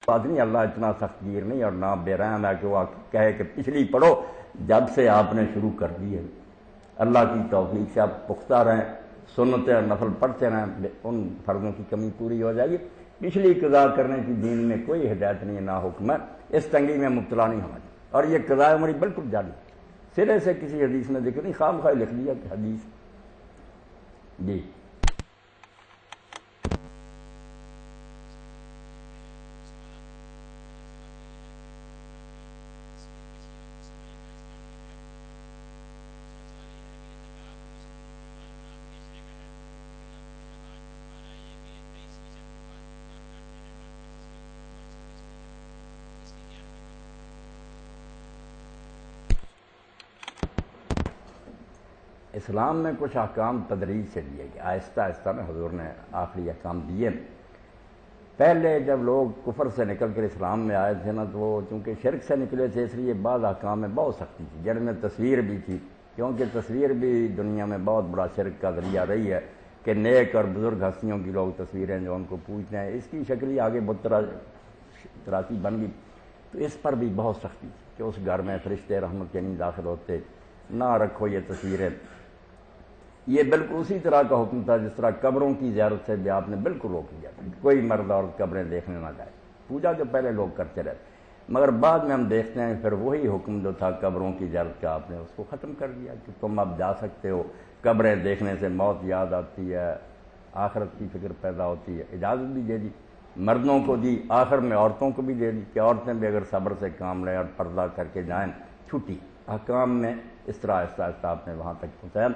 بات نہیں، اللہ اتنا سخت گیر نہیں اور نہ بے رحم ہے کہ وہ کہے کہ پچھلی پڑھو جب سے آپ نے شروع کر دی ہے۔ اللہ کی توفیق سے آپ پختہ رہیں، سنت اور نفل پڑھتے رہیں، ان فرضوں کی کمی پوری ہو جائے گی۔ پچھلی قضا کرنے کی دین میں کوئی ہدایت نہیں ہے، نہ حکم ہے، اس تنگی میں مبتلا نہیں ہونا چاہیے۔ اور یہ قضاء عمری بالکل جاری سرے سے کسی حدیث میں ذکر نہیں، خام خواہ لکھ دیا کہ حدیث جی۔ اسلام میں کچھ احکام تدریج سے دیے گئے، آہستہ آہستہ میں حضور نے آخری احکام دیے۔ پہلے جب لوگ کفر سے نکل کر اسلام میں آئے تھے نا، تو وہ چونکہ شرک سے نکلے تھے اس لیے بعض احکام میں بہت سختی تھی، جن میں تصویر بھی تھی، کیونکہ تصویر بھی دنیا میں بہت بڑا شرک کا ذریعہ رہی ہے کہ نیک اور بزرگ ہستیوں کی لوگ تصویریں جو ان کو پوجتے ہیں، اس کی شکل ہی آگے بت تراسی بن گئی، تو اس پر بھی بہت سختی تھی کہ اس گھر میں فرشتے رحمت کے نہیں داخل ہوتے، نہ رکھو یہ تصویریں۔ یہ بالکل اسی طرح کا حکم تھا جس طرح قبروں کی زیارت سے بھی آپ نے بالکل روک دیا تھا، کوئی مرد اور قبریں دیکھنے نہ جائے۔ پوجا جو پہلے لوگ کرتے رہتے، مگر بعد میں ہم دیکھتے ہیں پھر وہی حکم جو تھا قبروں کی زیارت کا، آپ نے اس کو ختم کر دیا کہ تم اب جا سکتے ہو، قبریں دیکھنے سے موت یاد آتی ہے، آخرت کی فکر پیدا ہوتی ہے، اجازت بھی دے دی، مردوں کو دی، آخر میں عورتوں کو بھی دے دی کہ عورتیں بھی اگر صبر سے کام لیں اور پردہ کر کے جائیں، چھٹی احکام میں اس طرح آہستہ آہستہ آپ نے وہاں تک پہنچایا۔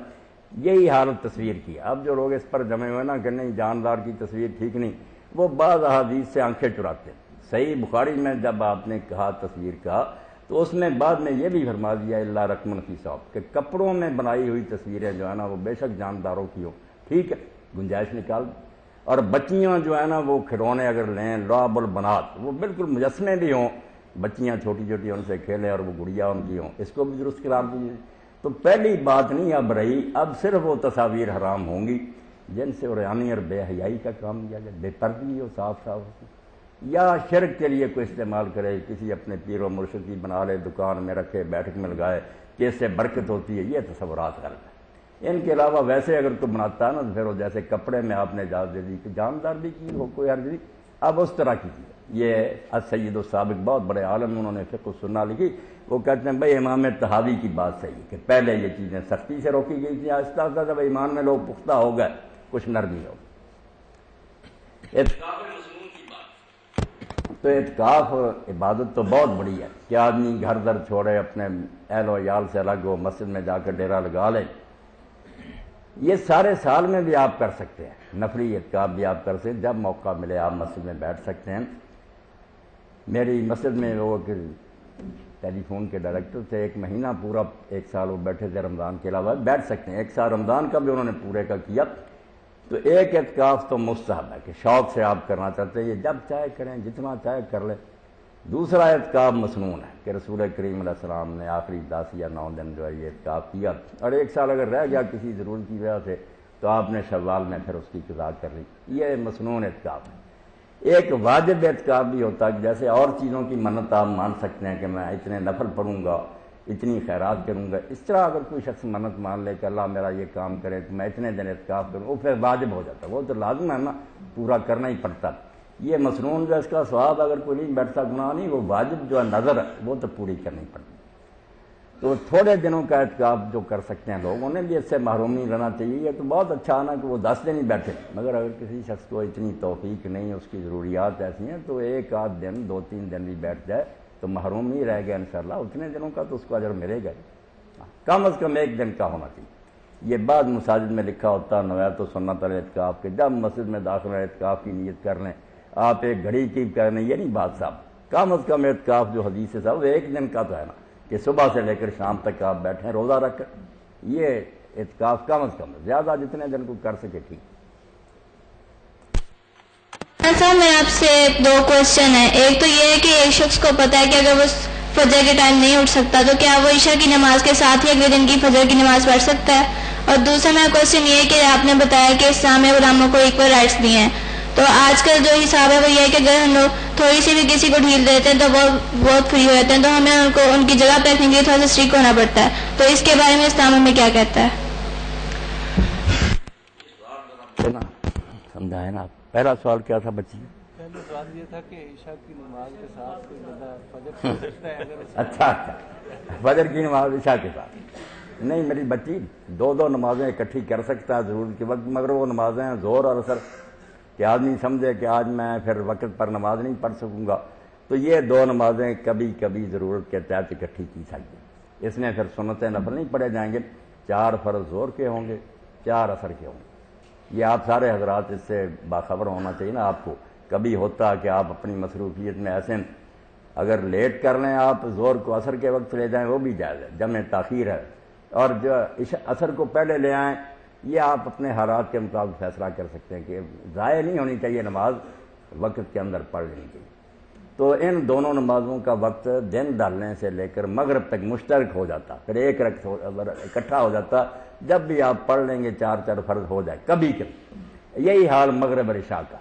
یہی حالت تصویر کی۔ اب جو لوگ اس پر جمے ہوئے نا کہ نہیں جاندار کی تصویر ٹھیک نہیں، وہ بعض احادیث سے آنکھیں چراتے ہیں۔ صحیح بخاری میں جب آپ نے کہا تصویر کہا تو اس میں بعد میں یہ بھی فرما دیا اللہ رقمن فی ثوب، کہ کپڑوں میں بنائی ہوئی تصویریں جو ہے نا وہ بے شک جانداروں کی ہوں، ٹھیک ہے، گنجائش نکال دیں۔ اور بچیاں جو ہے نا وہ کھلونے اگر لیں لعب البنات، وہ بالکل مجسمے بھی ہوں، بچیاں چھوٹی چھوٹی ان سے کھیلیں اور وہ گڑیا ان کی ہوں، اس کو بھی درست قرار دیجیے۔ تو پہلی بات نہیں اب رہی، اب صرف وہ تصاویر حرام ہوں گی جن سے عریانی اور بے حیائی کا کام لیا جائے، بے پردگی ہو، صاف صاف ہو، یا شرک کے لیے کوئی استعمال کرے، کسی اپنے پیر و مرشد کی بنا لے، دکان میں رکھے، بیٹھک میں لگائے کہ اس سے برکت ہوتی ہے، یہ تصورات غلط ہے۔ ان کے علاوہ ویسے اگر کوئی بناتا ہے نا تو پھر وہ جیسے کپڑے میں آپ نے اجازت دے دی کہ جاندار بھی کی ہو، کوئی حرج نہیں، اب اس طرح کی چیز۔ یہ السید السابق بہت بڑے عالم، انہوں نے فقہ السنہ لکھی، وہ کہتے ہیں بھائی امام طحاوی کی بات صحیح ہے کہ پہلے یہ چیزیں سختی سے روکی گئی تھیں، آہستہ آہستہ جب ایمان میں لوگ پختہ ہو گئے کچھ نرمی ہو گئی۔ تو اعتکاف عبادت تو بہت بڑی ہے کہ آدمی گھر در چھوڑے، اپنے اہل و عیال سے الگ ہو، مسجد میں جا کر ڈیرا لگا لے۔ یہ سارے سال میں بھی آپ کر سکتے ہیں، نفلی اعتکاف بھی آپ کر سکتے ہیں، جب موقع ملے آپ مسجد میں بیٹھ سکتے ہیں۔ میری مسجد میں وہ ٹیلی فون کے ڈائریکٹر تھے، ایک مہینہ پورا، ایک سال وہ بیٹھے تھے، رمضان کے علاوہ بیٹھ سکتے ہیں، ایک سال رمضان کا بھی انہوں نے پورے کا کیا۔ تو ایک اعتکاف تو مستحب ہے کہ شوق سے آپ کرنا چاہتے ہیں، یہ جب چاہے کریں، جتنا چاہے کر لیں۔ دوسرا اعتکاف مسنون ہے کہ رسول کریم علیہ السلام نے آخری 10 یا 9 دن جو ہے یہ اعتکاف کیا، اور ایک سال اگر رہ گیا کسی ضرورت کی وجہ سے تو آپ نے شوال میں پھر اس کی قضا کر لی، یہ مسنون اعتکاف ہے۔ ایک واجب اعتکاف بھی ہوتا ہے کہ جیسے اور چیزوں کی منت آپ مان سکتے ہیں کہ میں اتنے نفل پڑھوں گا، اتنی خیرات کروں گا، اس طرح اگر کوئی شخص منت مان لے کہ اللہ میرا یہ کام کرے تو میں اتنے دن اعتکاف کروں، وہ پھر واجب ہو جاتا ہے، وہ تو لازم ہے نا، پورا کرنا ہی پڑتا۔ یہ مسنون جو اس کا ثواب اگر کوئی نہیں بیٹھتا، گناہ نہیں، وہ واجب جو ہے نظر ہے وہ تو پوری کرنی پڑتی۔ تو تھوڑے دنوں کا اعتکاف جو کر سکتے ہیں لوگ، انہیں بھی اس سے محروم نہیں رہنا چاہیے۔ یہ تو بہت اچھا نا کہ وہ 10 دن ہی بیٹھے، مگر اگر کسی شخص کو اتنی توفیق نہیں، اس کی ضروریات ایسی ہیں تو 1 آدھ دن 2-3 دن بھی بیٹھ جائے تو محروم نہیں رہے گا انشاءاللہ، اتنے دنوں کا تو اس کو اجر ملے گا، کم از کم 1 دن کا ہونا چاہیے۔ یہ بعد مساجد میں لکھا ہوتا ہے نوایت سنت الاعتکاف کہ جب مسجد میں داخل اعتکاف کی نیت کر لیں، آپ 1 گھڑی کی کرنے، یہ نہیں بات صاحب، کم از کم اعتکاف جو حدیث ہے صاحب 1 دن کا تو ہے نا، کہ صبح سے لے کر شام تک آپ بیٹھیں روزہ رکھ کر، یہ اعتکاف کم از کم ہے، زیادہ جتنے دن کو کر سکے ٹھیک۔ صاحب میں آپ سے 2 کوشچن ہیں۔ ایک تو یہ ہے کہ ایک شخص کو پتا ہے کہ اگر وہ فجر کے ٹائم نہیں اٹھ سکتا تو کیا وہ عشاء کی نماز کے ساتھ ہی اگلے دن کی فجر کی نماز پڑھ سکتا ہے؟ اور دوسرا میرا کوشچن یہ ہے کہ آپ نے بتایا کہ اسلام میں غلاموں کو ایکول رائٹس دیے ہیں، تو آج کل جو حساب ہے وہ یہ ہے کہ اگر ہم لوگ تھوڑی سی بھی کسی کو ڈھیل دیتے ہیں تو وہ بہت فری ہو جاتے ہیں، تو ہمیں ان کو ان کی جگہ پہ رکھنے کے لیے تھوڑا سا اسٹرک ہونا پڑتا ہے. تو اس کے بارے میں اسلام ہمیں کیا کہتا ہے؟ سمجھا ہے نا. پہلا سوال کیا تھا بچی؟ پہلا سوال یہ تھا کہ عشاء کی نماز کے ساتھ کوئی بندہ فجر پڑھ سکتا ہے اگر اچھا فجر کی نماز عشاء کے ساتھ؟ نہیں میری بچی، دو نمازیں اکٹھی کر سکتا ہے ضرور کے وقت، مگر وہ نمازیں ظہر اور عصر کہ آدمی سمجھے کہ آج میں پھر وقت پر نماز نہیں پڑھ سکوں گا، تو یہ دو نمازیں کبھی کبھی ضرورت کے تحت اکٹھی کی سکتی ہیں. اس میں پھر سنتیں نفل نہیں پڑھے جائیں گے، 4 فرض ظہر کے ہوں گے، 4 عصر کے ہوں گے. یہ آپ سارے حضرات اس سے باخبر ہونا چاہیے نا آپ کو. کبھی ہوتا کہ آپ اپنی مصروفیت میں ایسے اگر لیٹ کر لیں آپ ظہر کو عصر کے وقت لے جائیں وہ بھی جائز ہے، جمع تاخیر ہے. اور جو عصر کو پہلے لے آئیں یہ آپ اپنے حالات کے مطابق فیصلہ کر سکتے ہیں کہ ضائع نہیں ہونی چاہیے نماز، وقت کے اندر پڑھ لینی چاہیے. تو ان دونوں نمازوں کا وقت دن ڈالنے سے لے کر مغرب تک مشترک ہو جاتا، پھر ایک رکعت اکٹھا ہو جاتا. جب بھی آپ پڑھ لیں گے 4 فرض ہو جائے. کبھی کبھی یہی حال مغرب اور عشاء کا.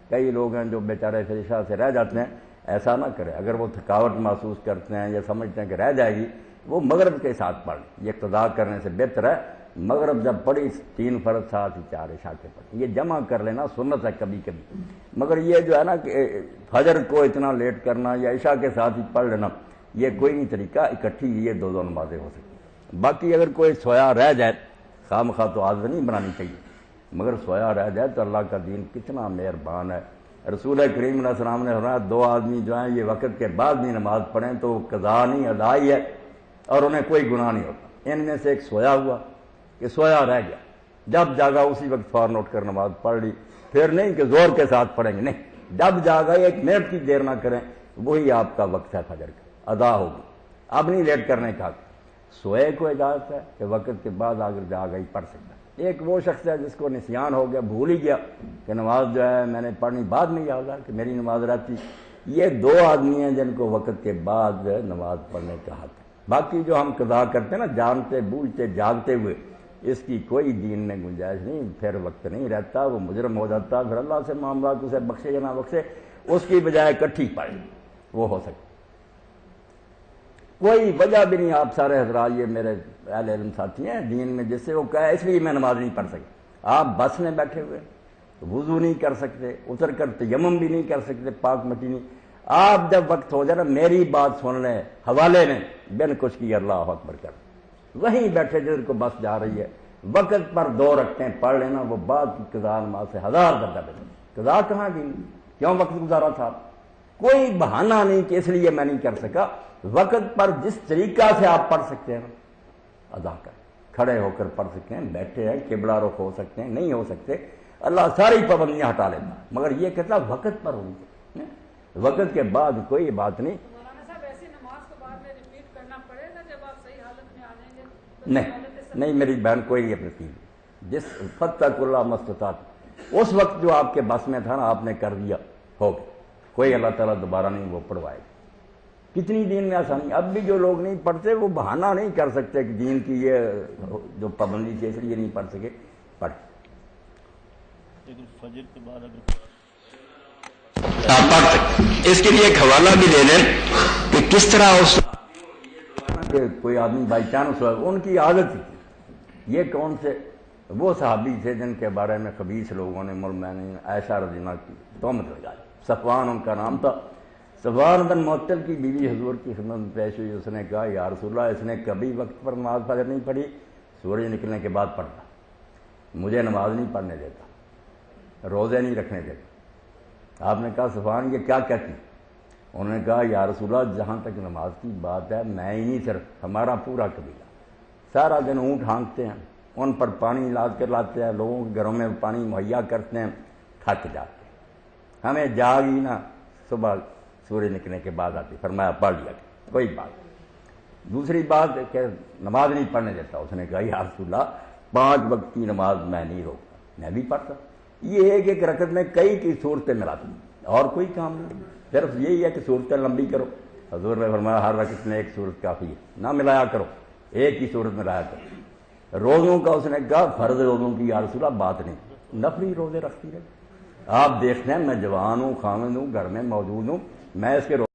کئی لوگ ہیں جو بیچارے پھر عشاء سے رہ جاتے ہیں، ایسا نہ کرے. اگر وہ تھکاوٹ محسوس کرتے ہیں یا سمجھتے ہیں کہ رہ جائے گی، وہ مغرب کے ساتھ پڑھ لیں. یہ قضا کرنے سے بہتر ہے مغرب جب پڑھی 3 فرض ساتھ ہی 4 عشاء کے پڑھی. یہ جمع کر لینا سنت ہے کبھی کبھی. مگر یہ جو ہے نا کہ فجر کو اتنا لیٹ کرنا یا عشاء کے ساتھ ہی پڑھ لینا، یہ کوئی نہیں طریقہ. اکٹھی یہ دو نمازیں ہو سکتی. باقی اگر کوئی سویا رہ جائے، خام خواہ تو عادت نہیں بنانی چاہیے، مگر سویا رہ جائے تو اللہ کا دین کتنا مہربان ہے. رسول کریم علیہ السلام نے فرمایا 2 آدمی جو ہیں یہ وقت کے بعد بھی نماز پڑھیں تو وہ قضا نہیں ادا ہی ہے اور انہیں کوئی گناہ نہیں ہوتا. ان میں سے ایک سویا ہوا کہ سویا رہ گیا، جب جاگا اسی وقت فوراً اٹھ کر نماز پڑھ لی. پھر نہیں کہ زور کے ساتھ پڑھیں گے، نہیں، جب جاگا 1 منٹ کی دیر نہ کریں، وہی آپ کا وقت ہے فجر کا، ادا ہوگی. اب نہیں لیٹ کرنے کا. سوئے کو اجازت ہے کہ وقت کے بعد اگر جاگا ہی پڑھ سکتا ہے. ایک وہ شخص ہے جس کو نسیان ہو گیا، بھول ہی گیا کہ نماز جو ہے میں نے پڑھنی، بعد میں یاد آیا کہ میری نماز رہتی. یہ 2 آدمی ہیں جن کو وقت کے بعد نماز پڑھنے کا حق ہے. باقی جو ہم قضا کرتے ہیں نا جانتے بوجھتے جاگتے ہوئے، اس کی کوئی دین میں گنجائش نہیں. پھر وقت نہیں رہتا، وہ مجرم ہو جاتا. پھر اللہ سے معاملات اسے بخشے یا نہ بخشے، اس کی بجائے اکٹھی پڑھ وہ ہو سکتا. کوئی وجہ بھی نہیں. آپ سارے حضرات یہ میرے اہل علم ساتھی ہیں دین میں، جس سے وہ کہا اس لیے میں نماز نہیں پڑھ سکتا. آپ بس میں بیٹھے ہوئے وضو نہیں کر سکتے، اتر کر تیمم بھی نہیں کر سکتے، پاک مٹی نہیں. آپ جب وقت ہو جائے نا میری بات سن لیں، حوالے میں بن کچھ کی اللہ اکبر کر، وہیں بیٹھے جدھر کو بس جا رہی ہے وقت پر 2 رکعتیں پڑھ لینا. وہ بعد کی قضا نماز سے 1000 درجہ بہتر. قضا کہاں گئی؟ کیوں وقت گزارا تھا؟ کوئی بہانہ نہیں کہ اس لیے میں نہیں کر سکا. وقت پر جس طریقہ سے آپ پڑھ سکتے ہیں ادا کر، کھڑے ہو کر پڑھ سکتے ہیں، بیٹھے ہیں، قبلہ رخ ہو سکتے ہیں، نہیں ہو سکتے اللہ ساری پابندیاں ہٹا لیتا. مگر یہ کہتا وقت پر ہونی چاہیے، وقت کے بعد کوئی بات نہیں. نہیں میری بہن کوئی نہیں اپنی تھی. جس فتق اللہ مستطاعت، اس وقت جو آپ کے بس میں تھا نا آپ نے کر دیا، ہو گیا. کوئی اللہ تعالیٰ دوبارہ نہیں وہ پڑھوائے گا. کتنی دین میں آسانی. اب بھی جو لوگ نہیں پڑھتے وہ بہانہ نہیں کر سکتے کہ دین کی یہ جو پابندی تھی اس لیے نہیں پڑھ سکے. پڑھ فجر کے بعد آپ پڑھ سکتے. اس کے لیے ایک حوالہ بھی دے دیں کہ کس طرح اس کہ کوئی آدمی بائی چانس ہوا، ان کی عادت تھی. یہ کون سے وہ صحابی تھے جن کے بارے میں خبیث لوگوں نے مولمین عائشہ رضی اللہ کی تہمت لگائی. صفوان ان کا نام تھا. صفوان بن معطل کی بیوی حضور کی خدمت میں پیش ہوئی. اس نے کہا یا رسول اللہ اس نے کبھی وقت پر نماز فجر نہیں پڑھی، سورج نکلنے کے بعد پڑھتا، مجھے نماز نہیں پڑھنے دیتا، روزے نہیں رکھنے دیتا. آپ نے کہا صفوان یہ کیا کہتی؟ انہوں نے کہا یا رسول اللہ جہاں تک نماز کی بات ہے میں ہی نہیں، صرف ہمارا پورا قبیلہ سارا دن اونٹ ہانکتے ہیں، ان پر پانی لاد کر لاتے ہیں، لوگوں کے گھروں میں پانی مہیا کرتے ہیں، تھک جاتے ہیں، ہمیں جاگ ہی نہ صبح سورج نکلنے کے بعد آتی. فرمایا پڑھ لیا کوئی بات. دوسری بات کہ نماز نہیں پڑھنے دیتا. اس نے کہا یا رسول اللہ 5 وقت کی نماز میں نہیں روکتا، میں بھی پڑھتا. یہ ہے کہ ایک رکعت میں کئی کی صورتیں ملاتی اور کوئی کام نہیں، صرف یہی ہے کہ صورتیں لمبی کرو. حضور نے فرمایا ہر رکعت میں ایک صورت کافی ہے، نہ ملایا کرو، ایک ہی صورت ملایا کرو. روزوں کا اس نے کہا فرض روزوں کی یا رسول اللہ بات نہیں، نفلی روزے رکھتی رہے. آپ دیکھتے ہیں میں جوان ہوں، خامد ہوں، گھر میں موجود ہوں، میں اس کے